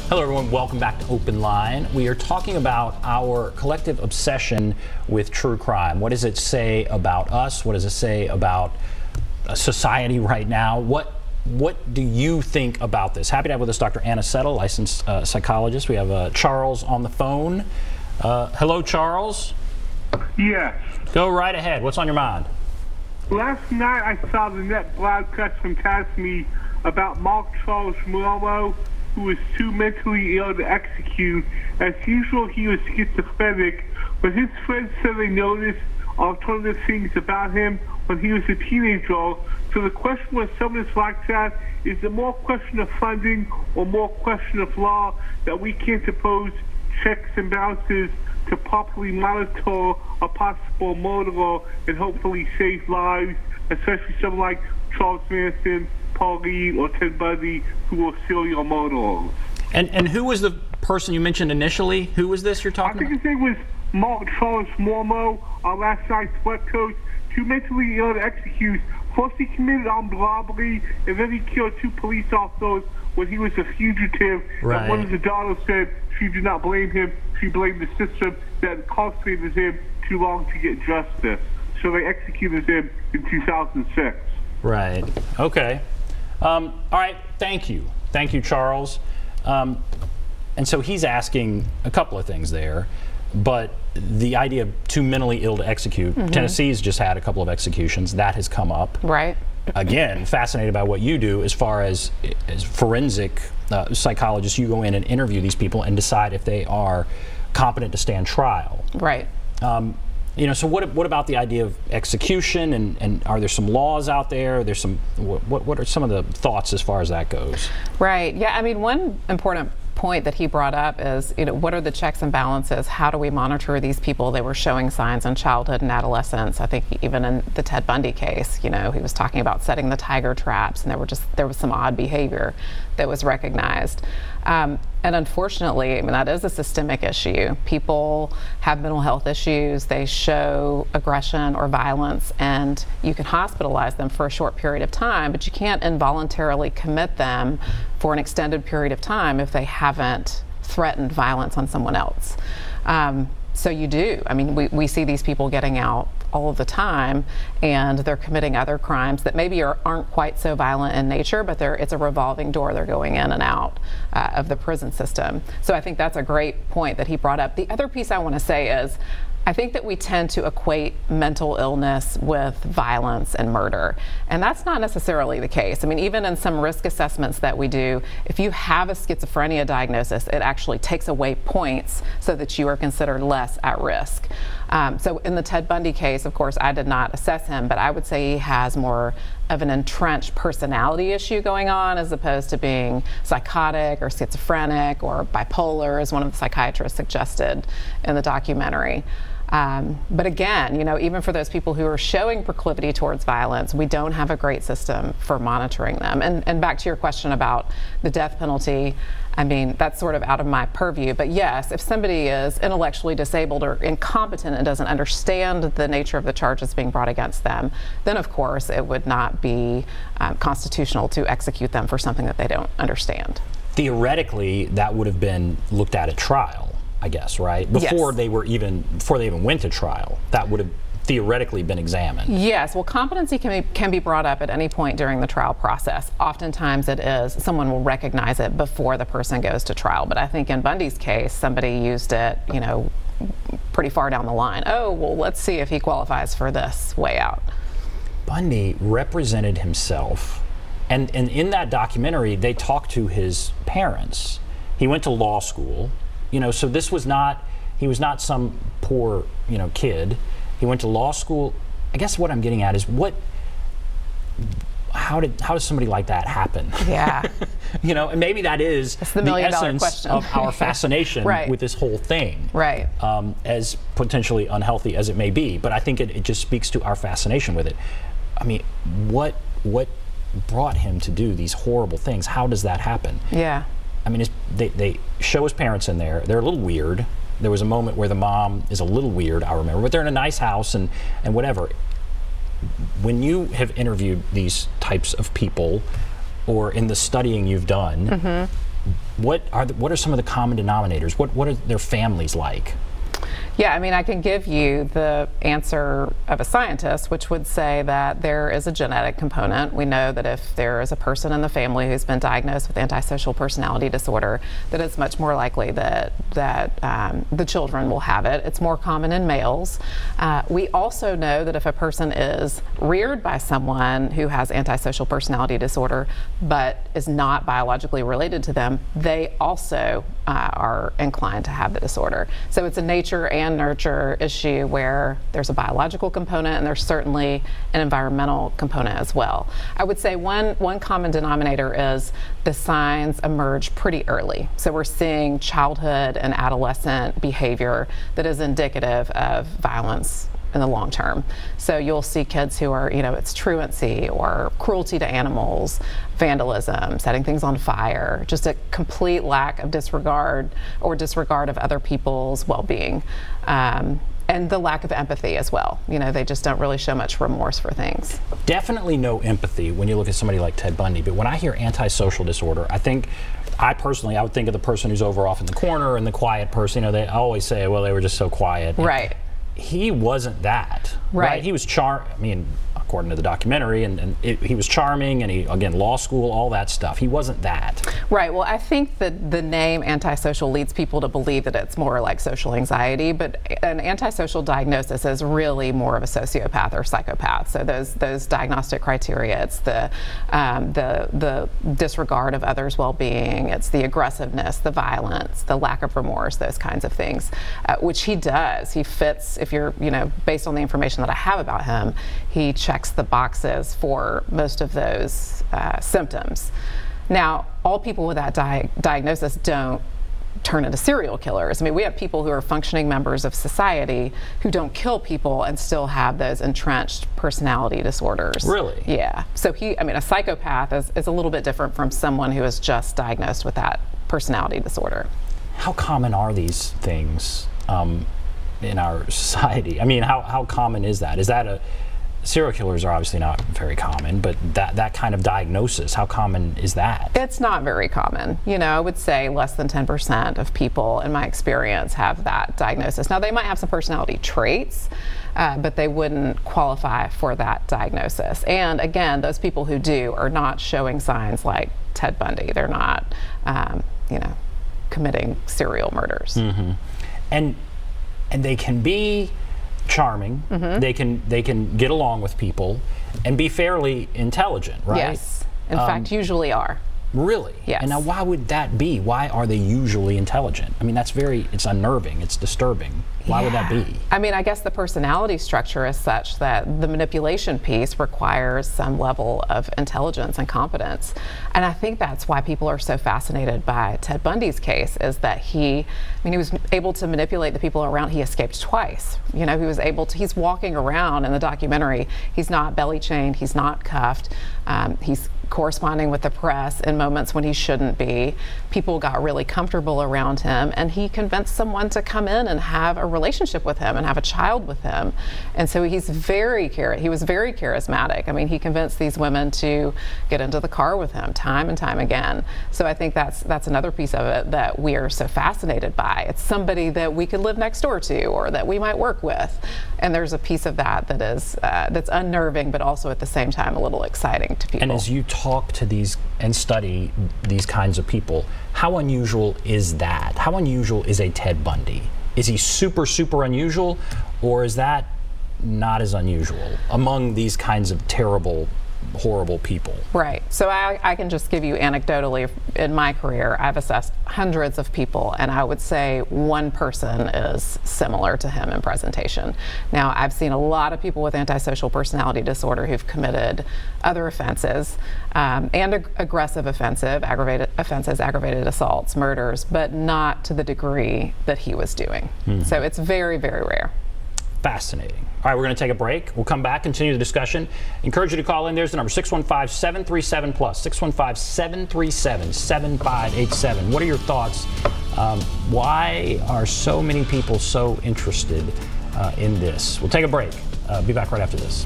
Hello everyone, welcome back to Open Line. We are talking about our collective obsession with true crime. What does it say about us? What does it say about society right now? What do you think about this? Happy to have with us Dr. Anna Settle, licensed psychologist. We have Charles on the phone. Hello, Charles. Yes. Go right ahead. What's on your mind? Last night I saw the net broadcast from Tasmi about Mark Charles Morello, who was too mentally ill to execute. As usual, he was schizophrenic, but his friends said they noticed alternative things about him when he was a teenager. So the question with someone that's like that, is it more question of funding or more question of law that we can't impose checks and balances to properly monitor a possible murderer and hopefully save lives, especially someone like Charles Manson, Paul Lee, or Ted Bundy, who are serial murderers. And who was the person you mentioned initially? Who was this you're talking about? I think his name was Mark Charles Morello, our last night's West Coast, too mentally ill to execute. First he committed armed robbery, and then he killed 2 police officers when he was a fugitive. Right. And one of the daughters said she did not blame him, she blamed the system that incarcerated him too long to get justice. So they executed him in 2006. Right. Okay. All right. Thank you. Thank you, Charles. And so he's asking a couple of things there, but the idea of too mentally ill to execute, Tennessee's just had a couple of executions. That has come up. Right. Again, fascinated by what you do as far as forensic psychologists. You go in and interview these people and decide if they are competent to stand trial. Right. You know, so what about the idea of execution, and are there some laws out there? There's some, what are some of the thoughts as far as that goes? Right. Yeah, I mean, one important point that he brought up is, you know, what are the checks and balances? How do we monitor these people? They were showing signs in childhood and adolescence. I think even in the Ted Bundy case, you know, he was talking about setting the tiger traps, and there was some odd behavior that was recognized. And unfortunately, I mean, that is a systemic issue. People have mental health issues, they show aggression or violence, and you can hospitalize them for a short period of time, but you can't involuntarily commit them for an extended period of time if they haven't threatened violence on someone else. So you do. I mean, we see these people getting out all of the time, and they're committing other crimes that maybe aren't quite so violent in nature, but it's a revolving door. They're going in and out of the prison system. So I think that's a great point that he brought up. The other piece I want to say is, I think that we tend to equate mental illness with violence and murder, and that's not necessarily the case. I mean, even in some risk assessments that we do, if you have a schizophrenia diagnosis, it actually takes away points so that you are considered less at risk. So in the Ted Bundy case, of course, I did not assess him, but I would say he has more of an entrenched personality issue going on as opposed to being psychotic or schizophrenic or bipolar, as one of the psychiatrists suggested in the documentary. But again, you know, even for those people who are showing proclivity towards violence, we don't have a great system for monitoring them. And back to your question about the death penalty, I mean, that's sort of out of my purview. But yes, if somebody is intellectually disabled or incompetent and doesn't understand the nature of the charges being brought against them, then of course it would not be constitutional to execute them for something that they don't understand. Theoretically, that would have been looked at trial, I guess, right? Before they even went to trial, that would have theoretically been examined. Yes, well, competency can be brought up at any point during the trial process. Oftentimes it is, someone will recognize it before the person goes to trial. But I think in Bundy's case, somebody used it, you know, pretty far down the line. Oh, well, let's see if he qualifies for this way out. Bundy represented himself, and in that documentary, they talked to his parents. He went to law school. You know, so this was not, he was not some poor, you know, kid. He went to law school. I guess what I'm getting at is how does somebody like that happen? Yeah. You know, and maybe that is the essence of our fascination with this whole thing. Right. As potentially unhealthy as it may be, but I think it just speaks to our fascination with it. I mean, what brought him to do these horrible things? How does that happen? Yeah. I mean, they show his parents in there. They're a little weird. There was a moment where the mom is a little weird, I remember, but they're in a nice house and whatever. When you have interviewed these types of people, or in the studying you've done, what are some of the common denominators? What are their families like? Yeah, I mean, I can give you the answer of a scientist, which would say that there is a genetic component. We know that if there is a person in the family who's been diagnosed with antisocial personality disorder, that it's much more likely that the children will have it. It's more common in males. We also know that if a person is reared by someone who has antisocial personality disorder, but is not biologically related to them, they also are inclined to have the disorder. So it's a nature and nurture issue where there's a biological component and there's certainly an environmental component as well. I would say one common denominator is the signs emerge pretty early. So we're seeing childhood and adolescent behavior that is indicative of violence in the long term. So you'll see kids who are, it's truancy or cruelty to animals, vandalism, setting things on fire, just a complete lack of disregard of other people's well-being. And the lack of empathy as well. They just don't really show much remorse for things. Definitely no empathy when you look at somebody like Ted Bundy, but when I hear antisocial disorder, I personally would think of the person who's over off in the corner and the quiet person. They always say, well, they were just so quiet. Right. He wasn't that. Right. He was according to the documentary, and he was charming, and again, law school, all that stuff. He wasn't that. Right. Well, I think that the name antisocial leads people to believe that it's more like social anxiety, but an antisocial diagnosis is really more of a sociopath or psychopath. So those diagnostic criteria, it's the disregard of others' well-being, it's the aggressiveness, the violence, the lack of remorse, those kinds of things, which he does. He fits, if you're, based on the information that I have about him, he checks the boxes for most of those symptoms. Now, all people with that diagnosis don't turn into serial killers. I mean, we have people who are functioning members of society who don't kill people and still have those entrenched personality disorders. Really? Yeah. So a psychopath is a little bit different from someone who is just diagnosed with that personality disorder. How common are these things in our society? I mean, how common is that? Is that serial killers are obviously not very common, but that kind of diagnosis, how common is that? It's not very common. I would say less than 10% of people, in my experience, have that diagnosis. Now, they might have some personality traits, but they wouldn't qualify for that diagnosis. And again, those people who do are not showing signs like Ted Bundy. They're not, committing serial murders. Mm-hmm. And they can be charming. Mm-hmm. They can get along with people and be fairly intelligent, right? Yes. In fact, usually are. Really? Yes. And now why would that be? Why are they usually intelligent? I mean, it's unnerving, it's disturbing. Why would that be? I mean, I guess the personality structure is such that the manipulation piece requires some level of intelligence and competence. And I think that's why people are so fascinated by Ted Bundy's case, is that he was able to manipulate the people around. He escaped twice. He was able to, he's walking around in the documentary. He's not belly chained, he's not cuffed. He's corresponding with the press in moments when he shouldn't be. People got really comfortable around him, and he convinced someone to come in and have a relationship with him and have a child with him. And so he was very charismatic. I mean, he convinced these women to get into the car with him time and time again. So I think that's another piece of it that we are so fascinated by. It's somebody that we could live next door to or that we might work with. And there's a piece of that is that's unnerving, but also at the same time a little exciting to people. And as you talk to these and study these kinds of people, how unusual is that? How unusual is a Ted Bundy? Is he super, super unusual, or is that not as unusual among these kinds of terrible, horrible people? Right. So I can just give you anecdotally, in my career, I've assessed hundreds of people, and I would say one person is similar to him in presentation. Now, I've seen a lot of people with antisocial personality disorder who've committed other offenses, and aggressive offenses, aggravated assaults, murders, but not to the degree that he was doing. Mm-hmm. So it's very, very rare. Fascinating. All right, we're going to take a break. We'll come back, continue the discussion. Encourage you to call in. There's the number, 615-737+, 615-737-7587. What are your thoughts? Why are so many people so interested in this? We'll take a break. Be back right after this.